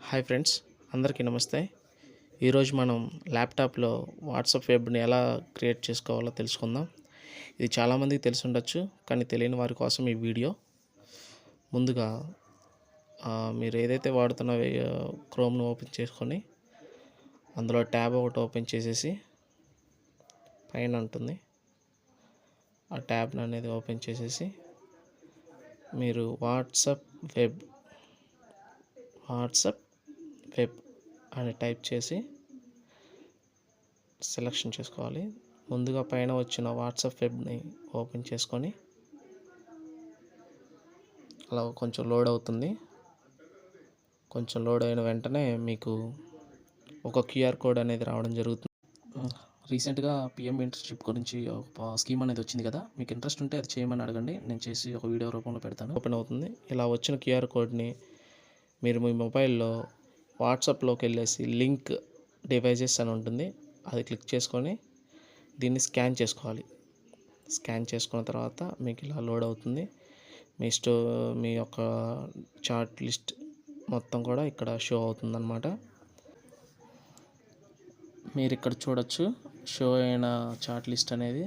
Hi friends, అందరికీ నమస్తే. ఈరోజు మనం ల్యాప్టాప్లో వాట్సాప్ వెబ్ని ఎలా క్రియేట్ చేసుకోవాలో తెలుసుకుందాం. ఇది చాలామందికి తెలిసి ఉండొచ్చు, కానీ తెలియని వారి కోసం ఈ వీడియో. ముందుగా మీరు ఏదైతే వాడుతున్న క్రోమ్ను ఓపెన్ చేసుకొని అందులో ట్యాబ్ ఒకటి ఓపెన్ చేసేసి పైన ఉంటుంది ఆ ట్యాబ్ని అనేది ఓపెన్ చేసేసి మీరు వాట్సాప్ వెబ్ అని టైప్ చేసి సెలెక్షన్ చేసుకోవాలి. ముందుగా పైన వచ్చిన వాట్సాప్ వెబ్ని ఓపెన్ చేసుకొని అలా కొంచెం లోడ్ అవుతుంది. కొంచెం లోడ్ అయిన వెంటనే మీకు ఒక క్యూఆర్ కోడ్ అనేది రావడం జరుగుతుంది. రీసెంట్గా పిఎం ఇంటర్న్షిప్ గురించి ఒక స్కీమ్ అనేది వచ్చింది కదా, మీకు ఇంట్రెస్ట్ ఉంటే అది చేయమని అడగండి, నేను చేసి ఒక వీడియో రూపంలో పెడతాను. ఓపెన్ అవుతుంది. ఇలా వచ్చిన క్యూఆర్ కోడ్ని మీరు మీ మొబైల్లో వాట్సాప్లోకి వెళ్ళేసి లింక్ డివైజెస్ అని ఉంటుంది, అది క్లిక్ చేసుకొని దీన్ని స్కాన్ చేసుకోవాలి. స్కాన్ చేసుకున్న తర్వాత మీకు ఇలా లోడ్ అవుతుంది. మీ యొక్క చాట్ లిస్ట్ మొత్తం కూడా ఇక్కడ షో అవుతుందన్నమాట. మీరు ఇక్కడ చూడొచ్చు షో అయిన చాట్ లిస్ట్ అనేది.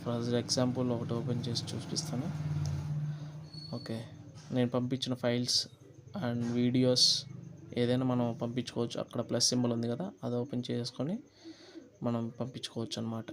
ఫర్ ఎగ్జాంపుల్ ఒకటి ఓపెన్ చేసి చూపిస్తాను. ఓకే, నేను పంపించిన ఫైల్స్ అండ్ వీడియోస్ ఏదైనా మనం పంపించుకోవచ్చు. అక్కడ ప్లస్ సింబల్ ఉంది కదా, అది ఓపెన్ చేసుకొని మనం పంపించుకోవచ్చు అన్నమాట.